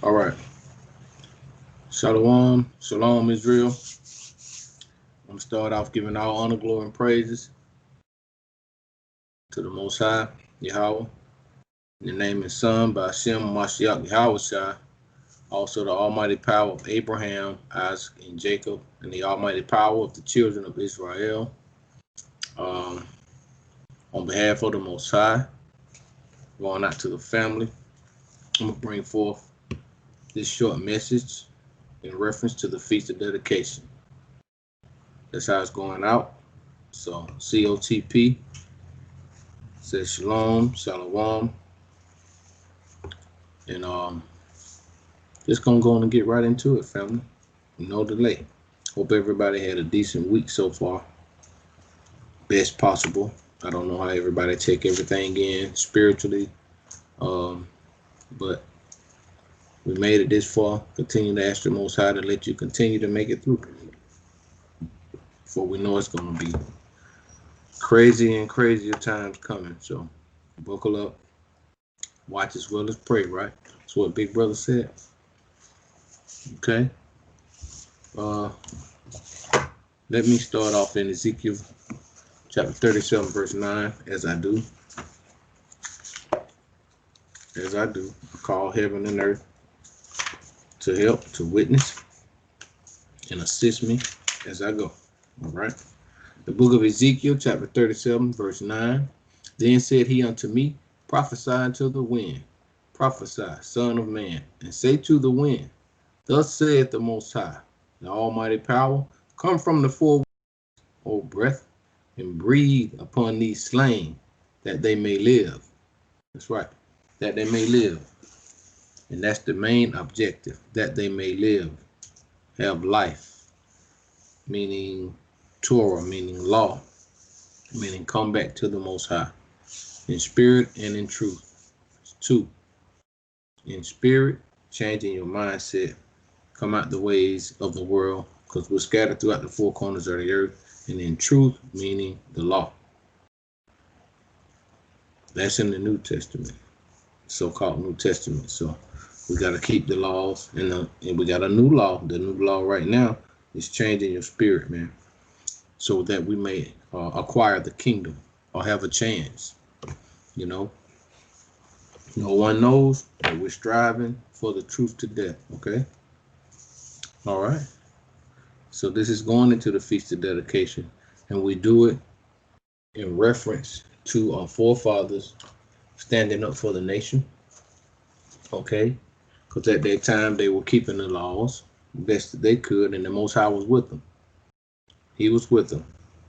All right. Shalom. Shalom, Israel. I'm going to start off giving all honor, glory, and praises to the Most High, Yahweh. In the name of His Son, by Hashem, Mashiach, Yahweh, also the almighty power of Abraham, Isaac, and Jacob, and the almighty power of the children of Israel. On behalf of the Most High, going out to the family, I'm going to bring forth this short message in reference to the Feast of Dedication. That's how it's going out. So, COTP says Shalom, Shalom, and just gonna go on and get right into it, family. No delay. Hope everybody had a decent week so far. Best possible. I don't know how everybody take everything in spiritually, but we made it this far. Continue to ask the Most High to let you continue to make it through. For we know it's gonna be crazy and crazier times coming. So buckle up, watch as well as pray, right? That's what Big Brother said. Okay. Let me start off in Ezekiel chapter 37, verse 9, as I do. I call heaven and earth to help, to witness, and assist me as I go. All right. The book of Ezekiel, chapter 37, verse 9. Then said he unto me, prophesy unto the wind, prophesy, son of man, and say to the wind, thus saith the Most High, the almighty power, come from the four winds, O breath, and breathe upon these slain, that they may live. That's right, that they may live. And that's the main objective, that they may live, have life, meaning Torah, meaning law, meaning come back to the Most High, in spirit and in truth. It's two. In spirit, changing your mindset, come out the ways of the world, because we're scattered throughout the four corners of the earth, and in truth, meaning the law. That's in the New Testament, so-called New Testament. So we got to keep the laws, and we got a new law. The new law right now is changing your spirit, man, so that we may acquire the kingdom or have a chance. You know, no one knows, but we're striving for the truth to death. Okay. All right. So this is going into the Feast of Dedication, and we do it in reference to our forefathers standing up for the nation. Okay. Because at that time they were keeping the laws best that they could, and the Most High was with them. He was with them.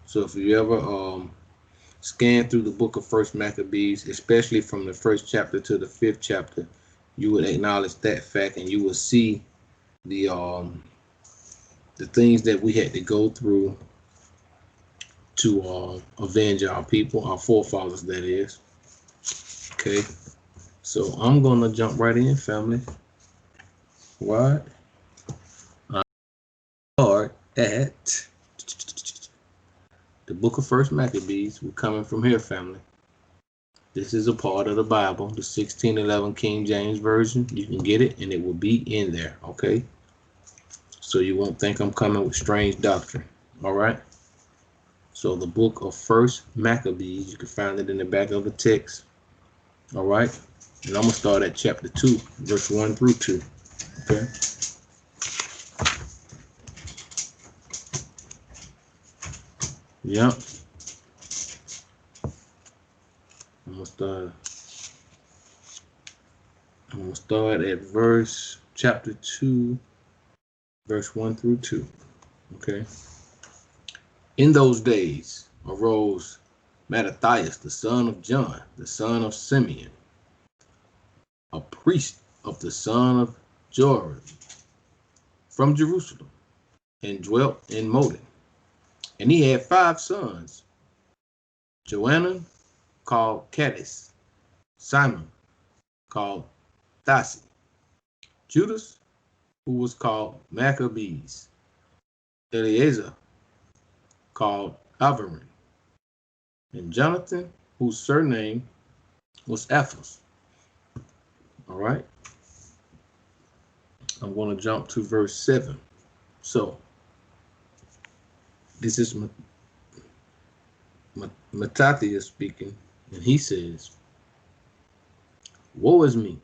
So if you ever scan through the book of First Maccabees, especially from the first chapter to the 5th chapter, you would acknowledge that fact, and you will see the things that we had to go through to avenge our people, our forefathers, that is. Okay, so I'm gonna jump right in, family. What? I start at the book of First Maccabees. We're coming from here, family. This is a part of the Bible, the 1611 King James Version. You can get it, and it will be in there, okay? So you won't think I'm coming with strange doctrine, all right? So the book of First Maccabees, you can find it in the back of the text, all right? And I'm going to start at chapter 2, verse 1 through 2, okay? Yep. I'm going to start at chapter 2, verse 1 through 2, okay? In those days arose Mattathias, the son of John, the son of Simeon, a priest of the son of Joram, from Jerusalem, and dwelt in Modin. And he had 5 sons: Johanan, called Cadiz; Simon, called Thasi; Judas, who was called Maccabees; Eleazar, called Aviran; and Jonathan, whose surname was Ephus. All right. I'm going to jump to verse 7. So, this is Mattathias speaking, and he says, "Woe is me,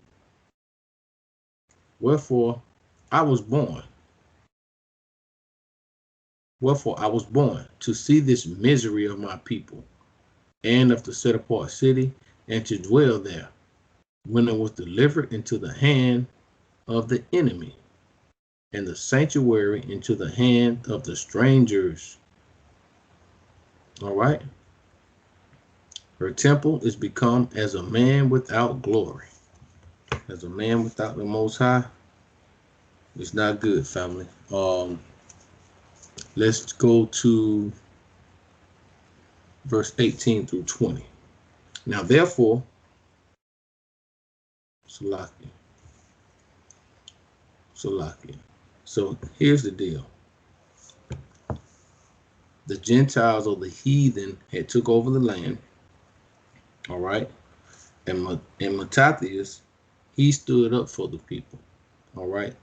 wherefore I was born. Wherefore I was born to see this misery of my people, and of the set apart city, and to dwell there, when it was delivered into the hand of the enemy, and the sanctuary into the hand of the strangers." All right. Her temple is become as a man without glory. As a man without the Most High. It's not good, family. Let's go to verse 18 through 20. Now, therefore, Salakia. So here's the deal. The Gentiles or the heathen had took over the land. All right. And Mattathias, he stood up for the people. All right.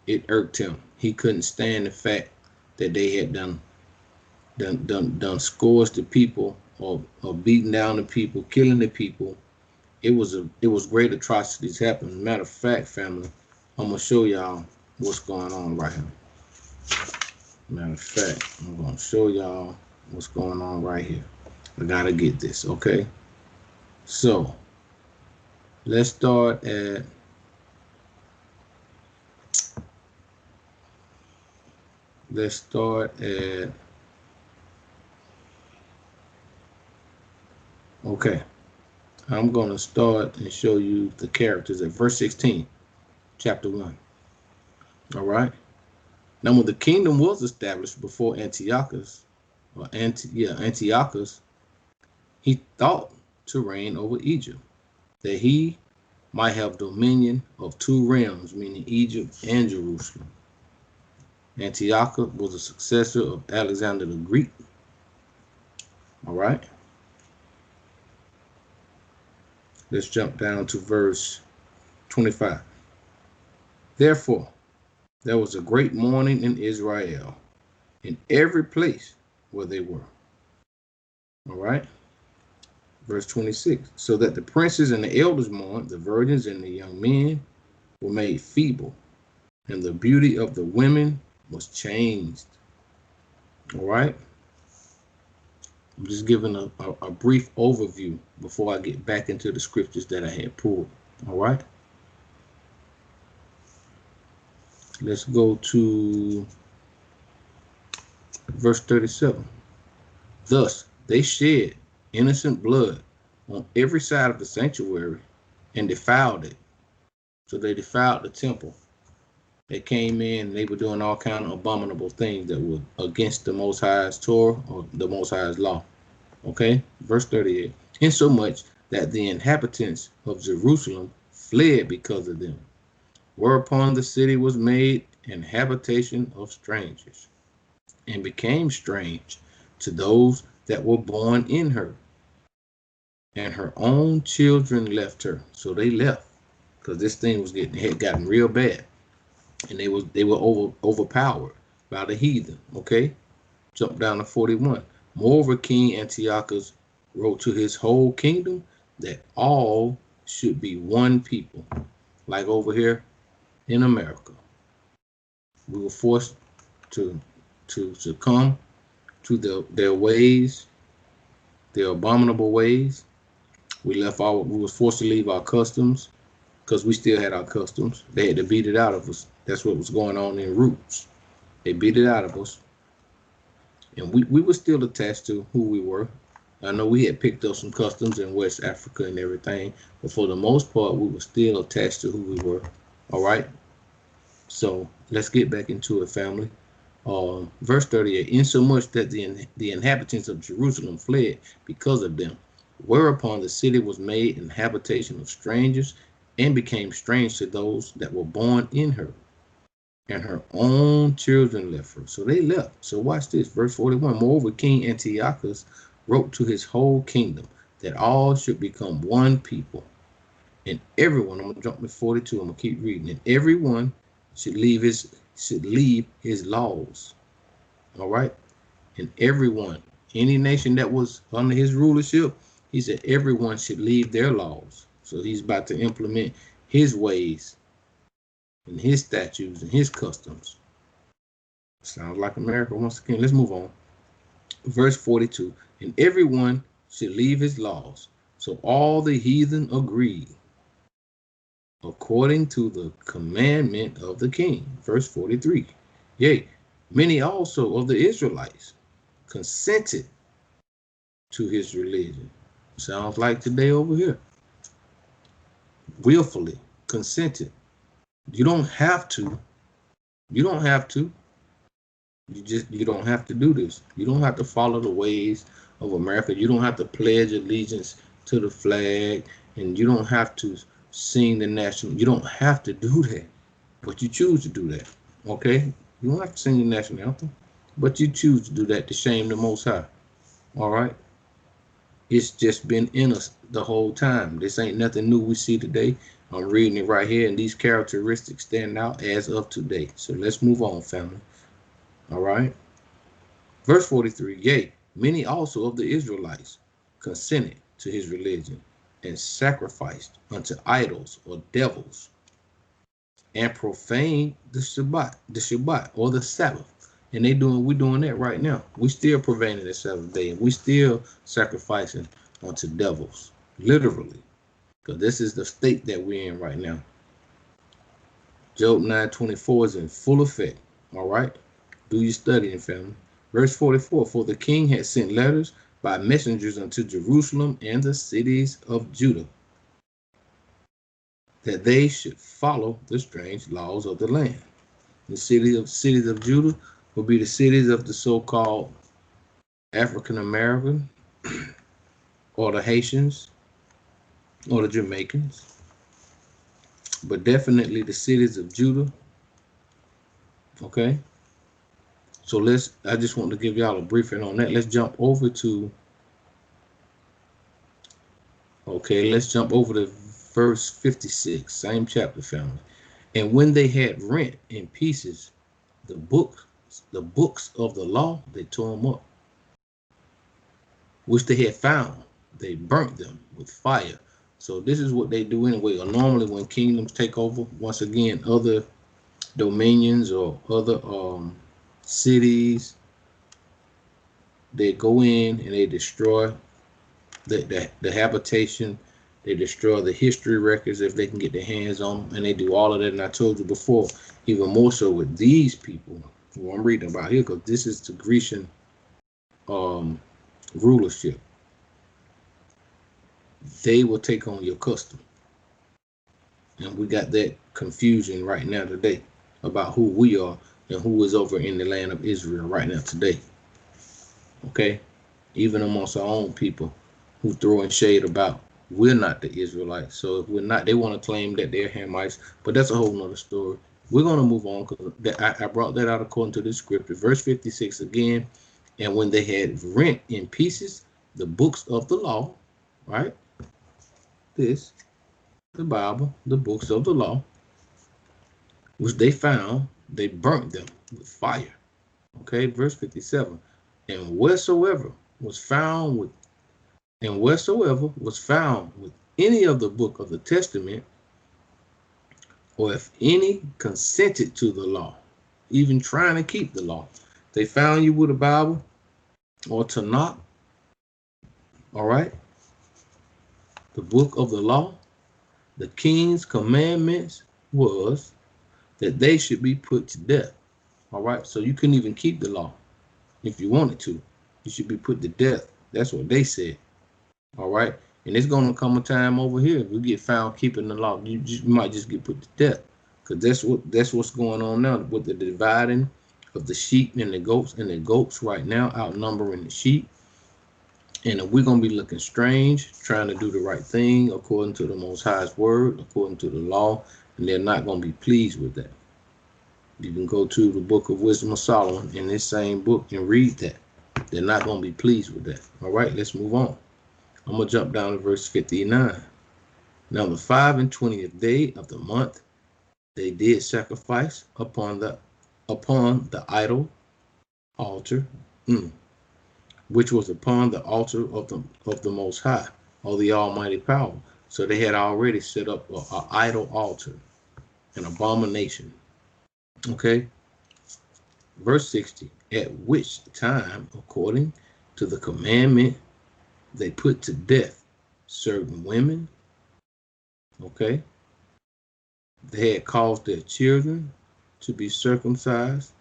It irked him. He couldn't stand the fact that they had done scores to people or beating down the people, killing the people. It was great atrocities happening. Matter of fact, family, I'm gonna show y'all what's going on right here. Matter of fact, I'm gonna show y'all what's going on right here. I gotta get this, okay? So let's start at okay. I'm gonna start and show you the characters at verse 16, chapter 1. All right. Now, when the kingdom was established before Antiochus, he thought to reign over Egypt, that he might have dominion of two realms, meaning Egypt and Jerusalem. Antiochus was a successor of Alexander the Greek. All right. Let's jump down to verse 25. Therefore, there was a great mourning in Israel, in every place where they were. All right. Verse 26. So that the princes and the elders mourned, the virgins and the young men were made feeble, and the beauty of the women was changed. All right. I'm just giving a brief overview before I get back into the scriptures that I had pulled. All right. Let's go to verse 37. Thus they shed innocent blood on every side of the sanctuary and defiled it. So they defiled the temple. They came in and they were doing all kind of abominable things that were against the Most High's Torah or the Most High's law. Okay, verse 38. Insomuch that the inhabitants of Jerusalem fled because of them, whereupon the city was made an habitation of strangers, and became strange to those that were born in her. And her own children left her. So they left because this thing had gotten real bad, and they were overpowered by the heathen. Okay, jump down to 41. Moreover, King Antiochus wrote to his whole kingdom that all should be one people, like over here in America. We were forced to succumb to their ways, their abominable ways. We was forced to leave our customs because we still had our customs. They had to beat it out of us. That's what was going on in Roots. They beat it out of us. And we were still attached to who we were. I know we had picked up some customs in West Africa and everything, but for the most part, we were still attached to who we were. All right. So let's get back into it, family. Verse 38, insomuch that the inhabitants of Jerusalem fled because of them, whereupon the city was made an habitation of strangers, and became strange to those that were born in her. And her own children left her. So they left. So watch this, verse 41. Moreover, King Antiochus wrote to his whole kingdom that all should become one people. And everyone, I'm going to jump to 42, I'm going to keep reading. And everyone should leave his laws. All right. And everyone, any nation that was under his rulership, he said everyone should leave their laws. So he's about to implement his ways and his statutes and his customs. Sounds like America once again. Let's move on. Verse 42. And everyone should leave his laws. So all the heathen agreed according to the commandment of the king. Verse 43. Yea, many also of the Israelites consented to his religion. Sounds like today over here. Willfully consented. You don't have to. You don't have to. You don't have to do this. You don't have to follow the ways of America. You don't have to pledge allegiance to the flag, and you don't have to sing the national. You don't have to do that, but you choose to do that. Okay? You don't have to sing the national anthem, but you choose to do that to shame the Most High. All right? It's just been in us the whole time. This ain't nothing new we see today. I'm reading it right here, and these characteristics stand out as of today. So let's move on, family. All right. Verse 43. Yea, many also of the Israelites consented to his religion and sacrificed unto idols or devils and profaned the Shabbat or the Sabbath. And we're doing that right now. We still profaning the Sabbath day, and we still sacrificing unto devils, literally, because this is the state that we're in right now. Job 9:24 is in full effect. All right. Do your studying, family. Verse 44, for the king had sent letters by messengers unto Jerusalem and the cities of Judah, that they should follow the strange laws of the land. The cities of Judah will be the cities of the so-called African American, or the Haitians, or the Jamaicans, but definitely the cities of Judah. Okay. So I just want to give y'all a briefing on that. Let's jump over to verse 56, same chapter, family. And when they had rent in pieces the books of the law, they tore them up, which they had found, they burnt them with fire. So this is what they do anyway. Or normally when kingdoms take over, once again, other dominions or other cities, they go in and they destroy the habitation. They destroy the history records if they can get their hands on them, and they do all of that. And I told you before, even more so with these people who I'm reading about here, because this is the Grecian rulership. They will take on your custom, and we got that confusion right now today about who we are and who is over in the land of Israel right now today. Okay, even amongst our own people who throwing shade about we're not the Israelites. So if we're not, they want to claim that they're Hamites, but that's a whole nother story. We're going to move on because I brought that out according to the scripture. Verse 56 again, and when they had rent in pieces the books of the law, right? The Bible, the books of the law, which they found, they burnt them with fire. Okay, verse 57. And whatsoever was found with any of the book of the testament, or if any consented to the law, even trying to keep the law, they found you with a Bible or Tanakh, all right, the book of the law, the king's commandments was that they should be put to death. All right, so you couldn't even keep the law. If you wanted to, you should be put to death. That's what they said. All right, and it's going to come a time over here if you get found keeping the law, you might just get put to death, because that's what's going on now with the dividing of the sheep and the goats right now outnumbering the sheep. And we're going to be looking strange, trying to do the right thing according to the Most High's word, according to the law, and they're not going to be pleased with that. You can go to the book of Wisdom of Solomon in this same book and read that. They're not going to be pleased with that. All right, let's move on. I'm going to jump down to verse 59. Now the 25th day of the month, they did sacrifice upon the idol altar, which was upon the altar of the Most High, or the Almighty Power. So they had already set up an idol altar, an abomination. Okay, verse 60. At which time, according to the commandment, they put to death certain women. Okay, they had caused their children to be circumcised.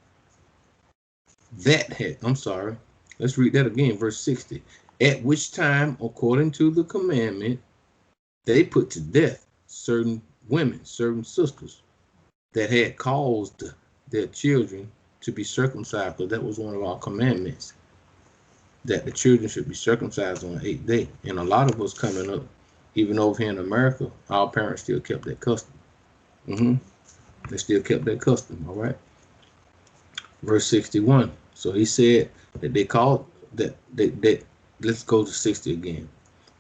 Let's read that again, verse 60. At which time, according to the commandment, they put to death certain women, certain sisters, that had caused their children to be circumcised, because that was one of our commandments, that the children should be circumcised on the 8th day. And a lot of us coming up, even over here in America, our parents still kept that custom. They still kept that custom, all right? Verse 61. So he said that they called that let's go to 60 again.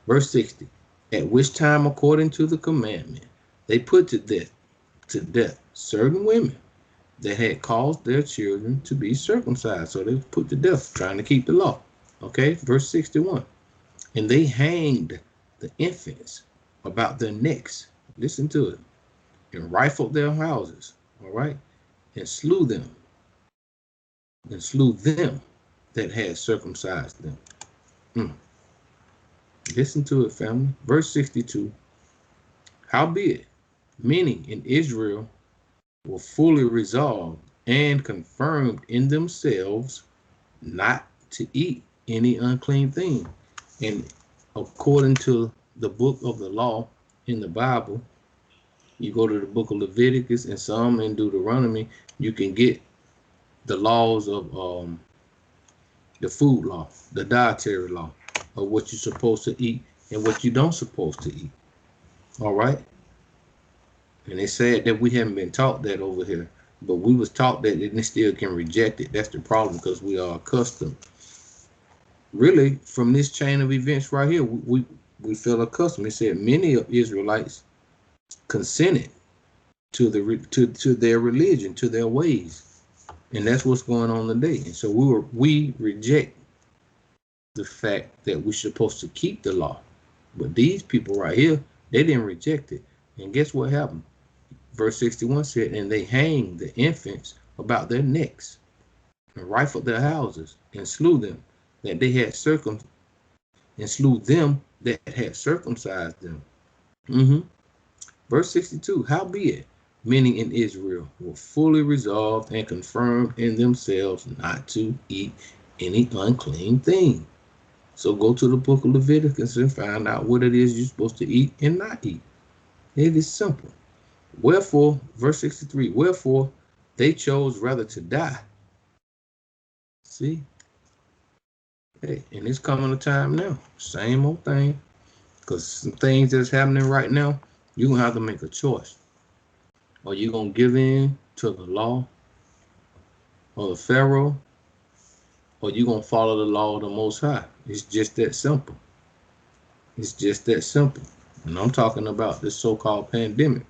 Verse 60. At which time, according to the commandment, they put to death certain women that had caused their children to be circumcised. So they put to death, trying to keep the law. Okay, verse 61. And they hanged the infants about their necks. Listen to it. And rifled their houses. All right. And slew them. And slew them that had circumcised them. Listen to it, family. Verse 62. Howbeit, many in Israel were fully resolved and confirmed in themselves not to eat any unclean thing. And according to the book of the law in the Bible, you go to the book of Leviticus and some in Deuteronomy, you can get the laws of the food law, the dietary law, of what you're supposed to eat and what you don't supposed to eat. All right. And they said that we haven't been taught that over here, but we was taught that and they still can reject it. That's the problem, because we are accustomed. Really, from this chain of events right here, we feel accustomed. It said many of Israelites consented to their religion, to their ways, and that's what's going on today. And so we reject the fact that we're supposed to keep the law, but these people right here, they didn't reject it. And guess what happened? Verse 61 said, and they hanged the infants about their necks and rifled their houses and slew them that they had circumcised them. Verse 62, howbeit, many in Israel were fully resolved and confirmed in themselves not to eat any unclean thing. So go to the book of Leviticus and find out what it is you're supposed to eat and not eat. It is simple. Wherefore, verse 63, wherefore they chose rather to die. See? Hey, and it's coming a time now. Same old thing. Because some things that's happening right now, you're going to have to make a choice. Are you going to give in to the law or the Pharaoh? Or you going to follow the law of the Most High? It's just that simple. It's just that simple. And I'm talking about this so-called pandemic.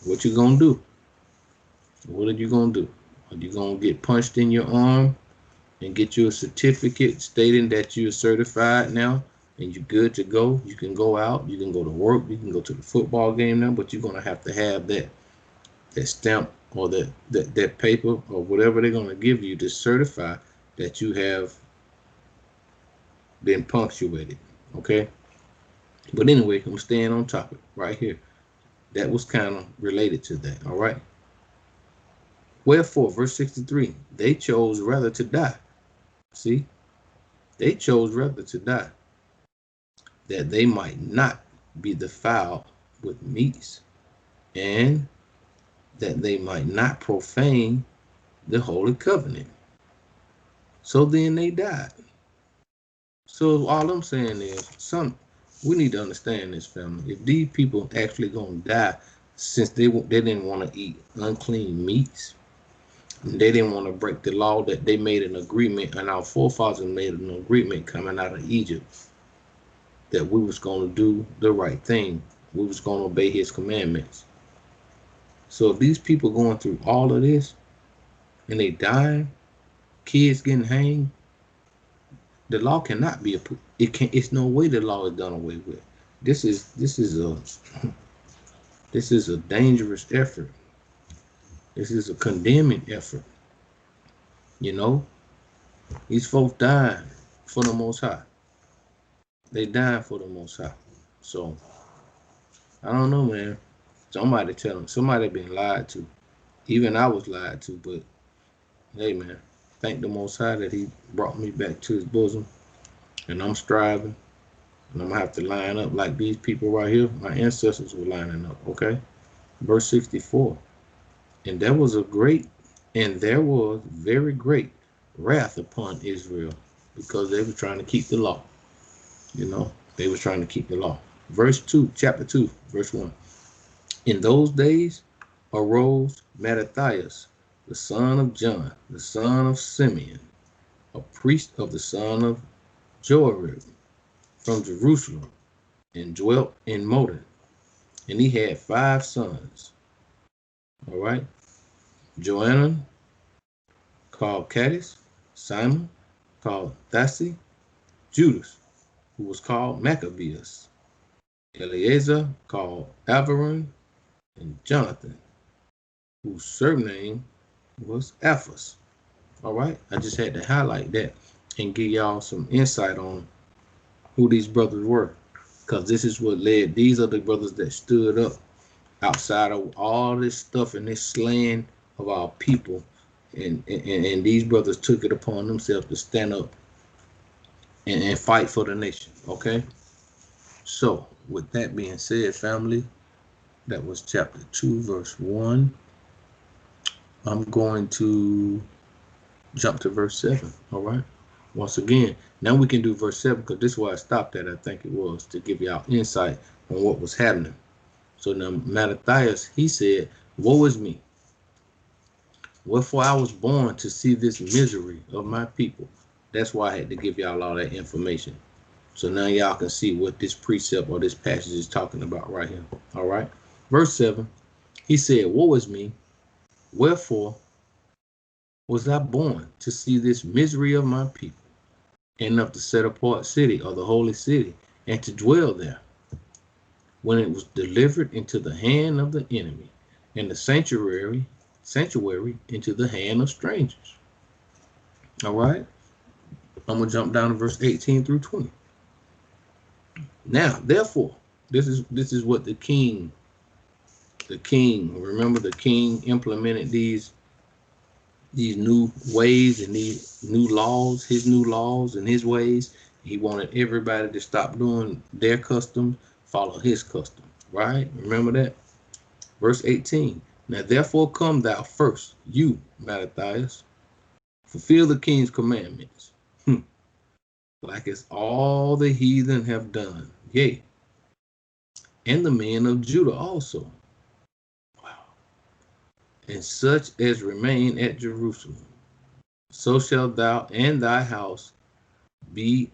What you gonna do? What are you gonna do? Are you gonna get punched in your arm and get you a certificate stating that you're certified now and you're good to go? You can go out, you can go to work, you can go to the football game now, but you're gonna have to have that stamp or that paper or whatever they're gonna give you to certify that you have been punctuated. Okay? But anyway, I'm staying on topic right here. That was kind of related to that, all right? Wherefore, verse 63, they chose rather to die. See? They chose rather to die, that they might not be defiled with meats, and that they might not profane the holy covenant. So then they died. So all I'm saying is, we need to understand this, family. If these people actually gonna die, since they didn't want to eat unclean meats, they didn't want to break the law that they made an agreement, and our forefathers made an agreement coming out of Egypt that we was gonna do the right thing. We was gonna obey His commandments. So if these people going through all of this and they dying, kids getting hanged, the law cannot be it's no way the law is done away with. This is a dangerous effort. This is a condemning effort. You know, these folks died for the Most High. They died for the Most High. So I don't know, man. Somebody tell them. Somebody been lied to. Even I was lied to. But hey, man, thank the Most High that He brought me back to His bosom, and I'm striving, and I'm gonna have to line up like these people right here. My ancestors were lining up. Okay, verse 64. And there was very great wrath upon Israel because they were trying to keep the law. You know, they were trying to keep the law. Verse 2, chapter 2, verse 1. In those days arose Mattathias, the son of John, the son of Simeon, a priest of the son of Joarib, from Jerusalem, and dwelt in Modin. And he had 5 sons. All right. Johanan, called Cadiz, Simon, called Thasi, Judas, who was called Maccabeus, Eleazar, called Avaran, and Jonathan, whose surname was Aphos. All right, I just had to highlight that and give y'all some insight on who these brothers were, because this is what led. These are the brothers that stood up outside of all this stuff and this slaying of our people. And these brothers took it upon themselves to stand up and fight for the nation. Okay. So with that being said, family, that was chapter 2, verse 1. I'm going to jump to verse 7. All right. Once again, now we can do verse 7 because this is where I stopped at. I think it was to give y'all insight on what was happening. So now Mattathias, he said, woe is me. Wherefore I was born to see this misery of my people. That's why I had to give y'all all that information. So now y'all can see what this precept or this passage is talking about right here. All right. Verse 7, he said, woe is me. Wherefore was I born to see this misery of my people, and of the set apart city or the holy city, and to dwell there, when it was delivered into the hand of the enemy, and the sanctuary into the hand of strangers. All right. I'm gonna jump down to verse 18 through 20. Now, therefore, this is what the king, remember the king implemented these new ways and these new laws, his new laws and his ways. He wanted everybody to stop doing their customs, follow his custom, right? Remember that? Verse 18. Now therefore come thou first, you, Mattathias, fulfill the king's commandments, like as all the heathen have done, yea, and the men of Judah also. Wow. And such as remain at Jerusalem. So shalt thou and thy house be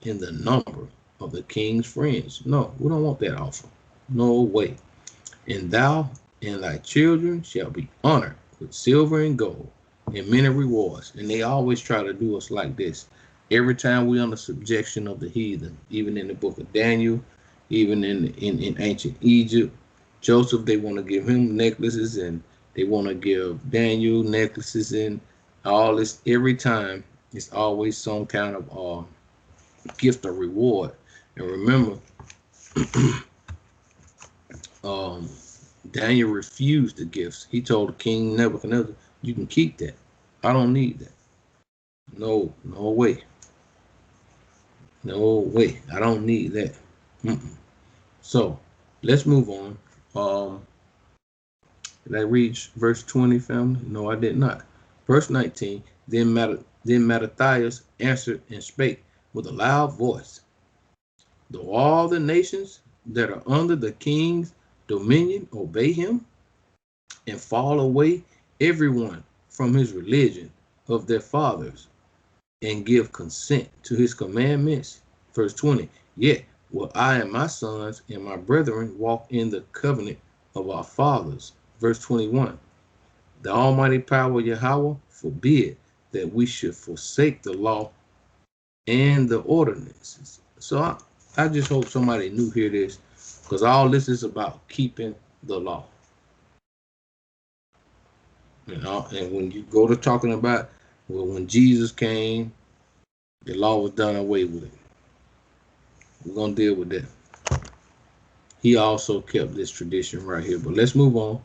in the number of the king's friends. No, we don't want that offer. No way. And thou and thy children shall be honored with silver and gold and many rewards. And they always try to do us like this. Every time we're under subjection of the heathen, even in the book of Daniel, even in ancient Egypt, Joseph, they want to give him necklaces, and they want to give Daniel necklaces, and all this. Every time it's always some kind of gift or reward. And remember, Daniel refused the gifts. He told King Nebuchadnezzar, you can keep that. I don't need that. No way. No way. I don't need that. So let's move on. Did I read verse 20, family? No, I did not. Verse 19, then Mattathias answered and spake with a loud voice, though all the nations that are under the king's dominion obey him, and fall away everyone from his religion of their fathers, and give consent to his commandments. Verse 20, yet will I and my sons and my brethren walk in the covenant of our fathers, Verse 21. The almighty power of Yahweh forbid that we should forsake the law and the ordinances. So I just hope somebody new hear this, because all this is about keeping the law. You know, and when you go to talking about, well, when Jesus came, the law was done away with. We're gonna deal with that. He also kept this tradition right here. But let's move on.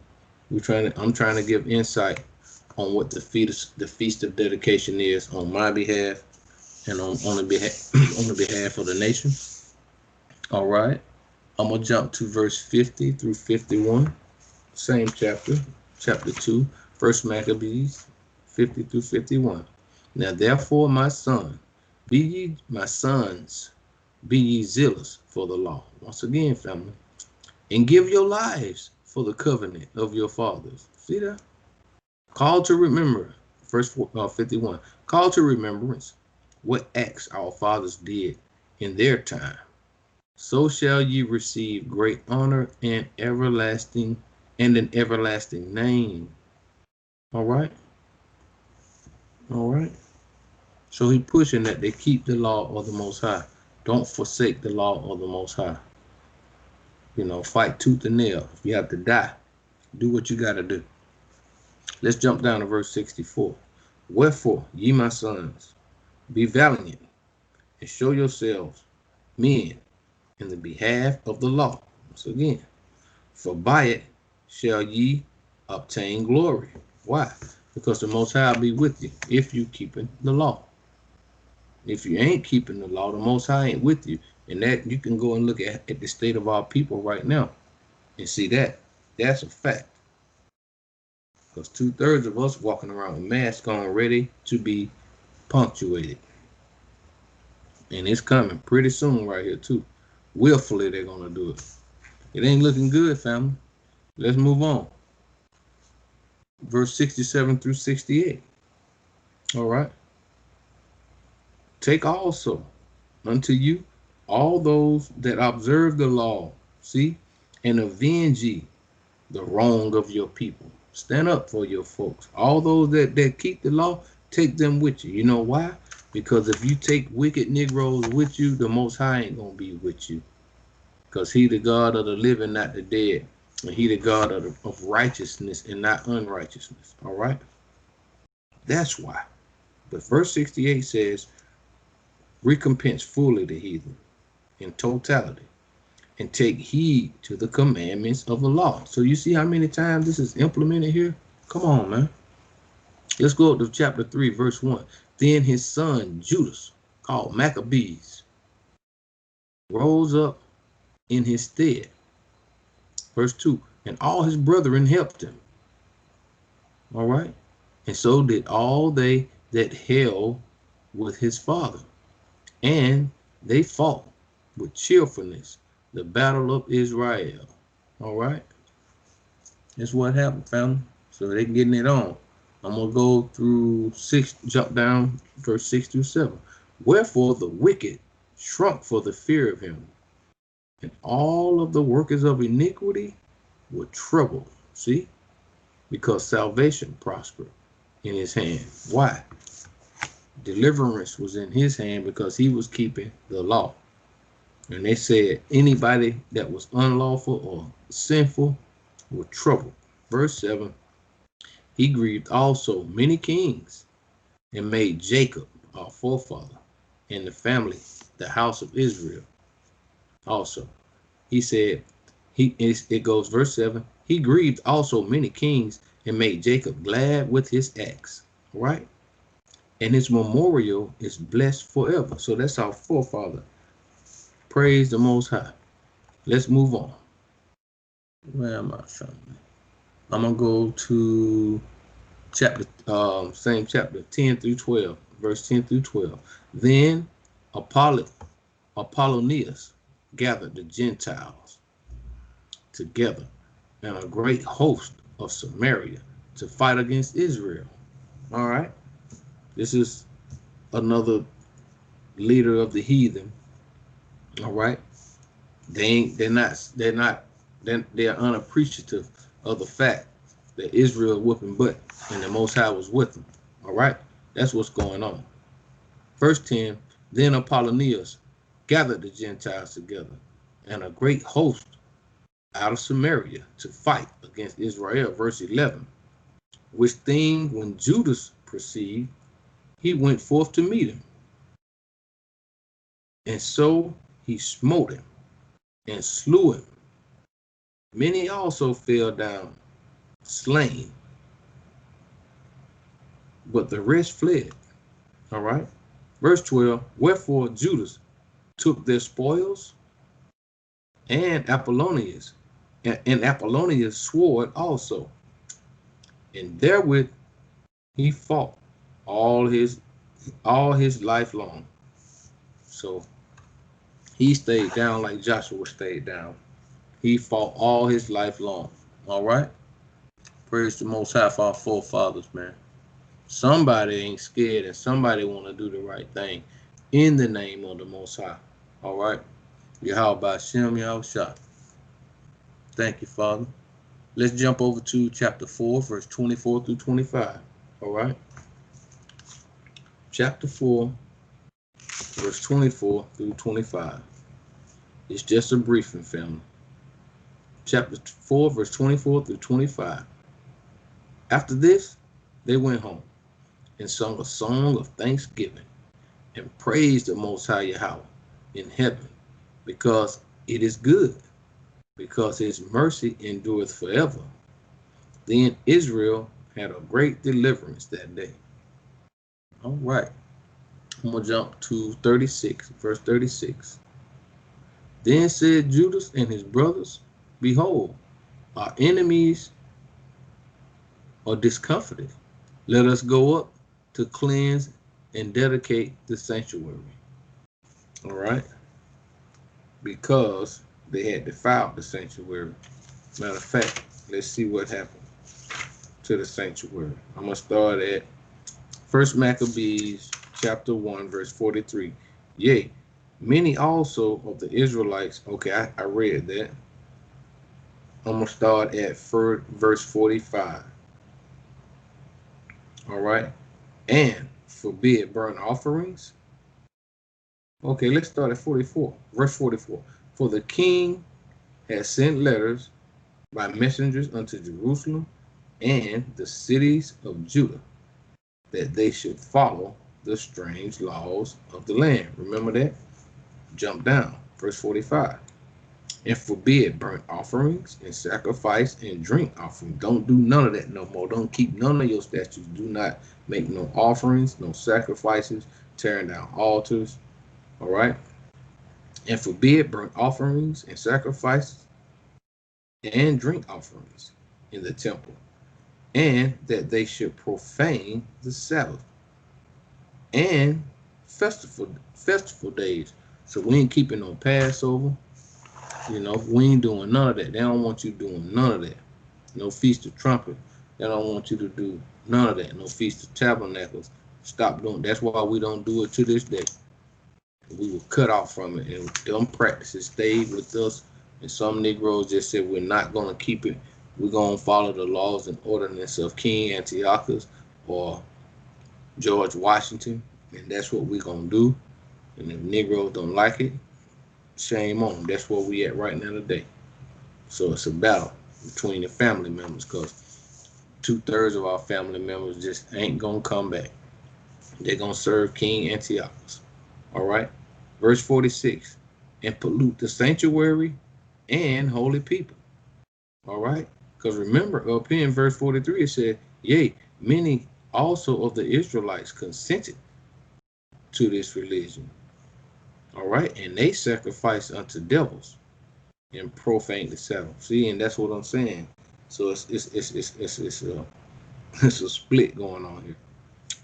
I'm trying to give insight on what the feast of dedication is on my behalf and on the behalf of the nation. All right. I'm gonna jump to verse 50 through 51. Same chapter 2, First Maccabees, 50 through 51. Now therefore, my sons, be ye zealous for the law. Once again, family, and give your lives for the covenant of your fathers. See that? Call to remember, verse 51. Call to remembrance what acts our fathers did in their time. So shall ye receive great honor and an everlasting name. All right. All right. So he pushing that they keep the law of the Most High. Don't forsake the law of the Most High. You know, fight tooth and nail. If you have to die, do what you got to do. Let's jump down to verse 64. Wherefore, ye my sons, be valiant and show yourselves men in the behalf of the law. Once again, for by it shall ye obtain glory. Why? Because the Most High will be with you if you keeping the law. If you ain't keeping the law, the Most High ain't with you. And that you can go and look at the state of our people right now and see that. That's a fact. Because 2/3 of us walking around with masks on, ready to be punctuated. And it's coming pretty soon right here too. Willfully they're gonna do it. It ain't looking good, family. Let's move on. Verse 67 through 68. All right. Take also unto you all those that observe the law, see, and avenge ye the wrong of your people. Stand up for your folks. All those that keep the law, take them with you. You know why? Because if you take wicked Negroes with you, the Most High ain't gonna be with you. Because he the God of the living, not the dead. And he the God of righteousness and not unrighteousness. All right? That's why. But verse 68 says, recompense fully the heathen in totality, and take heed to the commandments of the law. So you see how many times this is implemented here? Come on, man. Let's go up to chapter 3, verse 1. Then his son Judas, called Maccabees, rose up in his stead. Verse 2. And all his brethren helped him. All right. And so did all they that held with his father. And they fought with cheerfulness the battle of Israel. All right. That's what happened, family. So they getting it on. I'm going to go through 6, jump down verse 6 through 7. Wherefore the wicked shrunk for the fear of him, and all of the workers of iniquity were troubled. See? Because salvation prospered in his hand. Why? Deliverance was in his hand because he was keeping the law. And they said anybody that was unlawful or sinful were troubled. Verse 7. He grieved also many kings and made Jacob our forefather and the family, the house of Israel. Also, he said, it goes verse 7. He grieved also many kings and made Jacob glad with his acts. Right? And his memorial is blessed forever. So that's our forefather. Praise the Most High. Let's move on. Where am I from? I'm gonna go to chapter, same chapter, 10 through 12, verse 10 through 12. Then Apollonius gathered the Gentiles together and a great host of Samaria to fight against Israel. All right. This is another leader of the heathen. All right. They're unappreciative of the fact that Israel whooping butt and the Most High was with them. All right, that's what's going on. Verse 10, then Apollonius gathered the Gentiles together and a great host out of Samaria to fight against Israel. Verse 11, which thing when Judas perceived, he went forth to meet him. And so he smote him and slew him. Many also fell down slain, but the rest fled. All right. Verse 12, wherefore Judas took their spoils and Apollonius, and Apollonius sword also. And therewith he fought all his life long. So he stayed down like Joshua stayed down. He fought all his life long. All right. Praise the Most High for our forefathers, man. Somebody ain't scared and somebody want to do the right thing in the name of the Most High. All right. Yahweh Shem Yahushua. Thank you, Father. Let's jump over to chapter 4, verse 24 through 25. All right. Chapter 4, verse 24 through 25. It's just a briefing, family. Chapter 4, verse 24 through 25. After this, they went home and sung a song of thanksgiving and praised the Most High Yahweh in heaven, because it is good, because his mercy endureth forever. Then Israel had a great deliverance that day. All right. I'm going to jump to 36, verse 36. Then said Judas and his brothers, behold, our enemies are discomfited. Let us go up to cleanse and dedicate the sanctuary. All right. Because they had defiled the sanctuary. Matter of fact, let's see what happened to the sanctuary. I'm going to start at 1 Maccabees chapter 1, verse 43. Yea, many also of the Israelites. Okay, I read that. I'm going to start at verse 45. All right. And forbid burnt offerings. Okay, let's start at 44. Verse 44. For the king has sent letters by messengers unto Jerusalem and the cities of Judah, that they should follow the strange laws of the land. Remember that? Jump down. Verse 45. And forbid burnt offerings and sacrifice and drink offering. Don't do none of that no more. Don't keep none of your statutes. Do not make no offerings, no sacrifices, tearing down altars. All right. And forbid burnt offerings and sacrifices and drink offerings in the temple, and that they should profane the Sabbath and festival days. So we ain't keeping no Passover. You know, we ain't doing none of that. They don't want you doing none of that. No Feast of Trumpet. They don't want you to do none of that. No Feast of Tabernacles. Stop doing. That's why we don't do it to this day. We were cut off from it, and them practices stayed with us. And some Negroes just said, we're not going to keep it. We're going to follow the laws and ordinance of King Antiochus or George Washington, and that's what we're going to do. And if Negroes don't like it, shame on them. That's where we at right now today. So it's a battle between the family members, because 2/3 of our family members just ain't going to come back. They're going to serve King Antiochus. All right. Verse 46, and pollute the sanctuary and holy people. All right. Because remember, up here in verse 43, it said, yea, many also of the Israelites consented to this religion. All right. And they sacrificed unto devils and profaned the Sabbath. See, and that's what I'm saying. So it's a split going on here.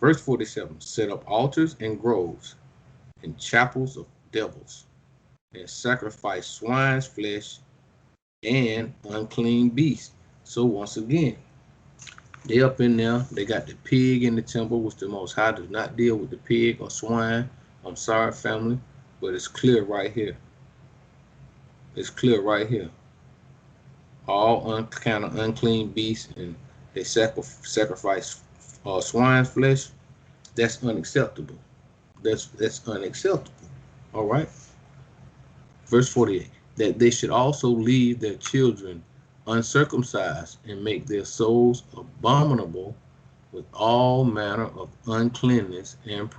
Verse 47, set up altars and groves and chapels of devils, and sacrifice swine's flesh and unclean beasts. So once again, they up in there. They got the pig in the temple, which the Most High does not deal with the pig or swine. I'm sorry, family, but it's clear right here. It's clear right here. All kind of unclean beasts and they sacrifice swine's flesh, that's unacceptable. That's unacceptable. All right. Verse 48, that they should also leave their children uncircumcised and make their souls abominable with all manner of uncleanness and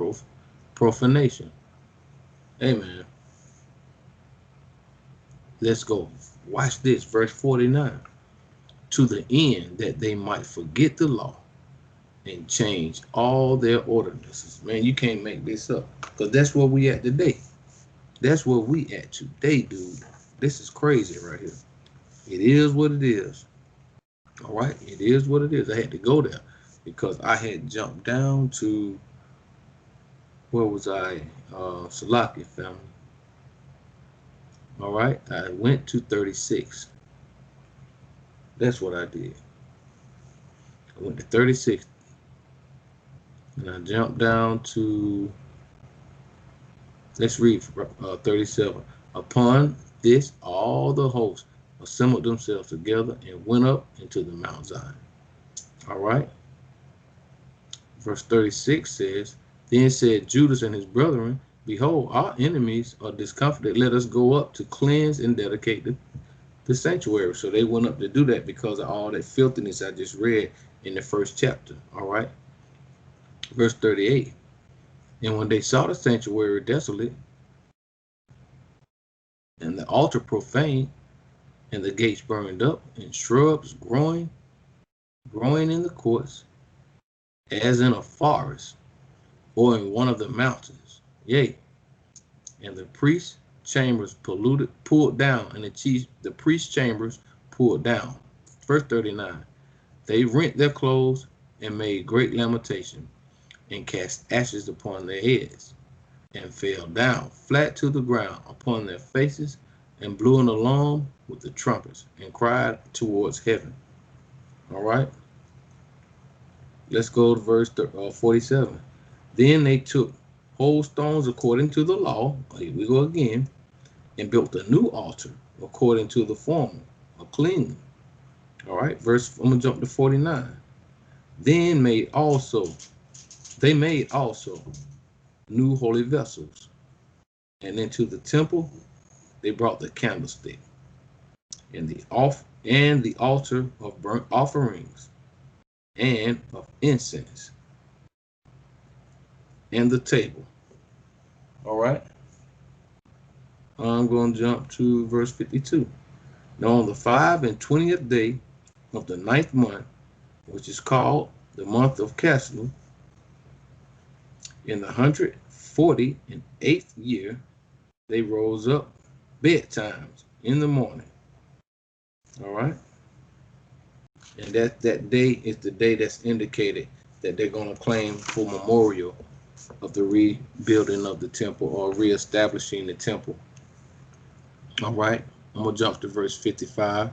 profanation. Amen. Let's go. Watch this, verse 49. To the end that they might forget the law and change all their ordinances. Man, you can't make this up, because that's where we at today. That's where we at today, dude. This is crazy right here. It is what it is. All right, it is what it is. I had to go there because I had jumped down to, where was I? Salakia family. All right, I went to 36. That's what I did. I went to 36. And I jumped down to, let's read 37. Upon this, all the hosts assembled themselves together and went up into the Mount Zion. All right. Verse 36 says, then said Judas and his brethren, behold, our enemies are discomfited. Let us go up to cleanse and dedicate the sanctuary. So they went up to do that because of all that filthiness I just read in the first chapter. All right. Verse 38. And when they saw the sanctuary desolate, and the altar profane, and the gates burned up, and shrubs growing in the courts, as in a forest, or in one of the mountains, yea, and the priest chambers pulled down, and the priest chambers pulled down. Verse 39. They rent their clothes and made great lamentation, and cast ashes upon their heads, and fell down flat to the ground upon their faces, and blew an alarm with the trumpets, and cried towards heaven. All right. Let's go to verse 47. Then they took whole stones according to the law. Here we go again. And built a new altar according to the former, a clean. All right. I'm going to jump to 49. Then they made also new holy vessels. And into the temple they brought the candlestick and the altar of burnt offerings and of incense and the table. All right. I'm going to jump to verse 52. Now on the 25th day of the 9th month, which is called the month of Caslu, in the 148th year, they rose up bedtimes in the morning. All right. And that day is the day that's indicated that they're going to claim for memorial of the rebuilding of the temple, or reestablishing the temple. All right. I'm going to jump to verse 55.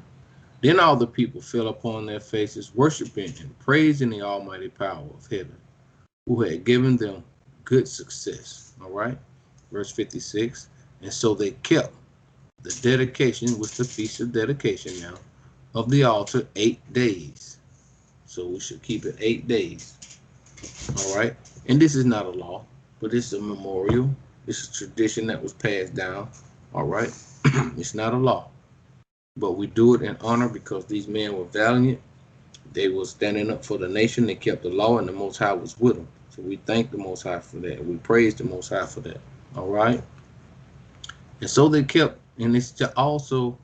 Then all the people fell upon their faces, worshiping and praising the almighty power of heaven, who had given them good success. All right. Verse 56. And so they kept the dedication, with the feast of dedication now, of the altar 8 days. So we should keep it 8 days. All right. And this is not a law, but it's a memorial. It's a tradition that was passed down. All right. It's not a law, but we do it in honor because these men were valiant. They were standing up for the nation. They kept the law, and the Most High was with them. So we thank the Most High for that. We praise the Most High for that. All right. And so they kept, and it's also,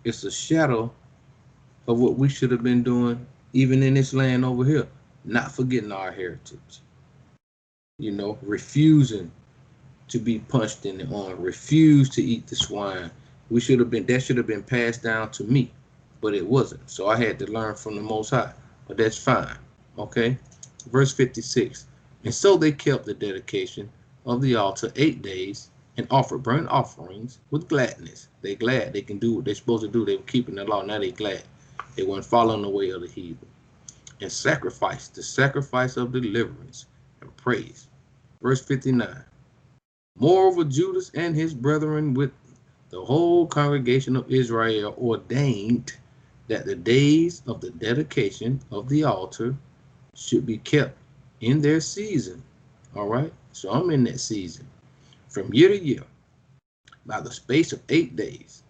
it's a shadow of what we should have been doing, even in this land over here, not forgetting our heritage. You know, refusing to be punched in the arm, refuse to eat the swine. That should have been passed down to me, but it wasn't. So I had to learn from the Most High, but that's fine. Okay. Verse 56. And so they kept the dedication of the altar 8 days and offered burnt offerings with gladness. They glad they can do what they're supposed to do. They were keeping the law. Now they glad. They weren't following the way of the heathen. And sacrificed the sacrifice of deliverance and praise. Verse 59. Moreover, Judas and his brethren with the whole congregation of Israel ordained that the days of the dedication of the altar should be kept in their season. All right. So I'm in that season from year to year by the space of 8 days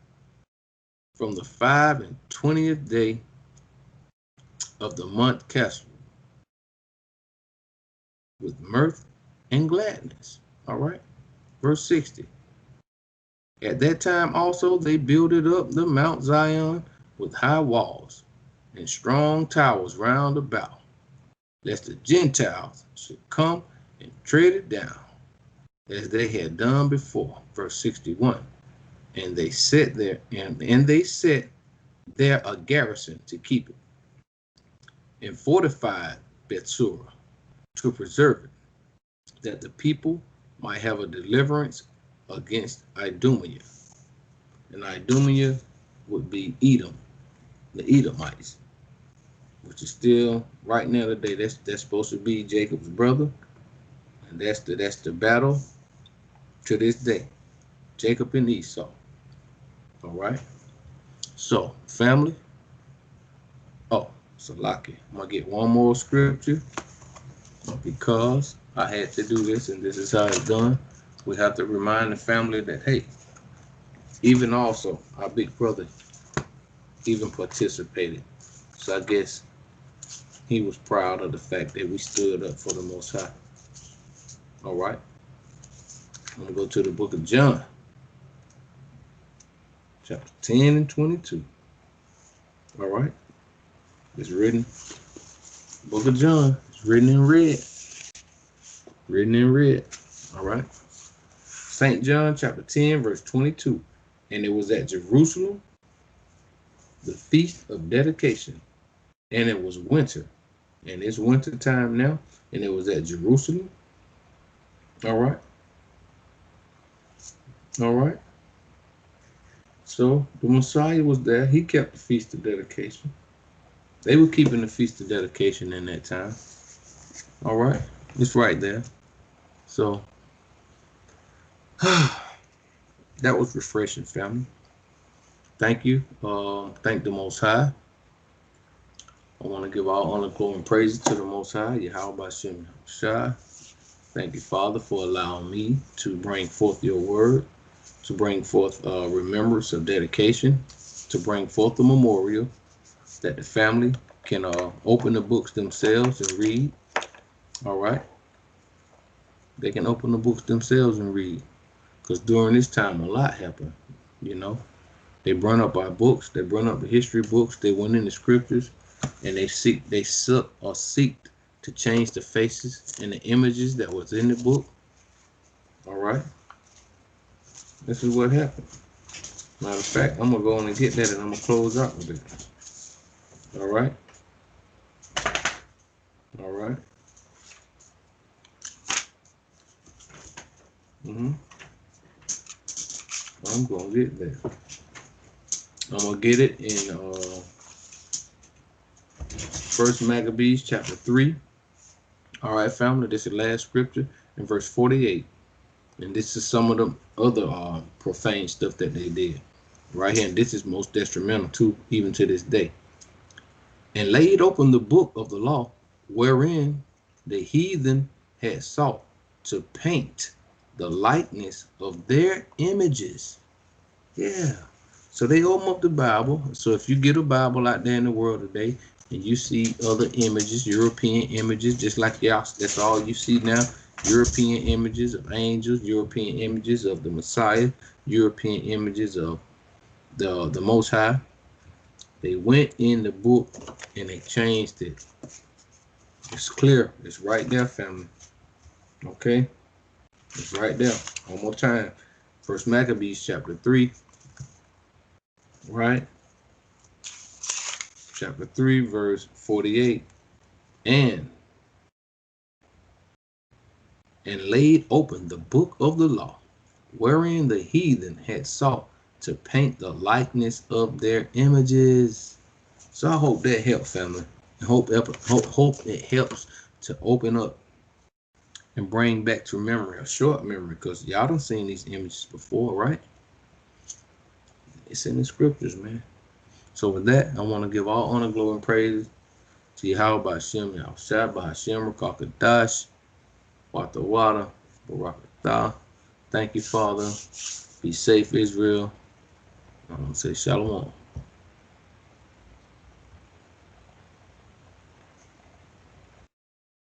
from the 25th day of the month Castle with mirth and gladness. All right. Verse 60. At that time also they builded up the Mount Zion with high walls and strong towers round about, lest the Gentiles should come and tread it down, as they had done before. Verse 61. And they set there, and they set there a garrison to keep it, and fortified Bethsura to preserve it, that the people might have a deliverance against Idumea. And Idumea would be Edom, the Edomites, which is still right now today. That's supposed to be Jacob's brother, and that's the battle to this day. Jacob and Esau. All right. So family. Oh, Salaki. I'm gonna get one more scripture because I had to do this, and this is how it's done. We have to remind the family that, hey, even also our big brother even participated. So I guess he was proud of the fact that we stood up for the Most High. All right. I'm going to go to the book of John, chapter 10 and 22. All right. It's written, book of John, it's written in red. Written in red. All right. St. John, chapter 10, verse 22. And it was at Jerusalem, the feast of dedication. And it was winter. And it's winter time now. And it was at Jerusalem. All right. All right. So the Messiah was there. He kept the feast of dedication. They were keeping the feast of dedication in that time. All right. It's right there. So that was refreshing, family. Thank you. Thank the Most High. I want to give all honor, glory, and praise to the Most High, Yahweh Shem Shai. Thank you, Father, for allowing me to bring forth your word, to bring forth remembrance of dedication, to bring forth the memorial that the family can open the books themselves and read. All right. They can open the books themselves and read. Because during this time, a lot happened. You know, they brought up our books. They brought up the history books. They went in the scriptures, and they seek to change the faces and the images that was in the book. All right. This is what happened. Matter of fact, I'm gonna go on and get that, and I'm gonna close out with it. All right. All right. I'm gonna get that. I'm gonna get it in First Maccabees chapter 3. All right, family. This is the last scripture in verse 48, and this is some of the other profane stuff that they did right here. And this is most detrimental to even to this day. And laid open the book of the law, wherein the heathen had sought to paint the likeness of their images. Yeah. So they open up the Bible. So if you get a Bible out there in the world today and you see other images, European images, just like y'all, that's all you see now. European images of angels, European images of the Messiah, European images of the Most High. They went in the book and they changed it. It's clear. It's right there, family. Okay? It's right there. One more time. First Maccabees chapter 3. Right? Chapter 3, verse 48. And laid open the book of the law, wherein the heathen had sought to paint the likeness of their images. So I hope that helps, family. I hope it helps to open up and bring back to memory, a short memory, because y'all done seen these images before, right? It's in the scriptures, man. So with that, I want to give all honor, glory, and praise to Yahweh Ba'Shem, Yahushua Ba'Shem, Rakakadash, Wata Wata, Barakatah. Thank you, Father. Be safe, Israel. I'm going to say shalom.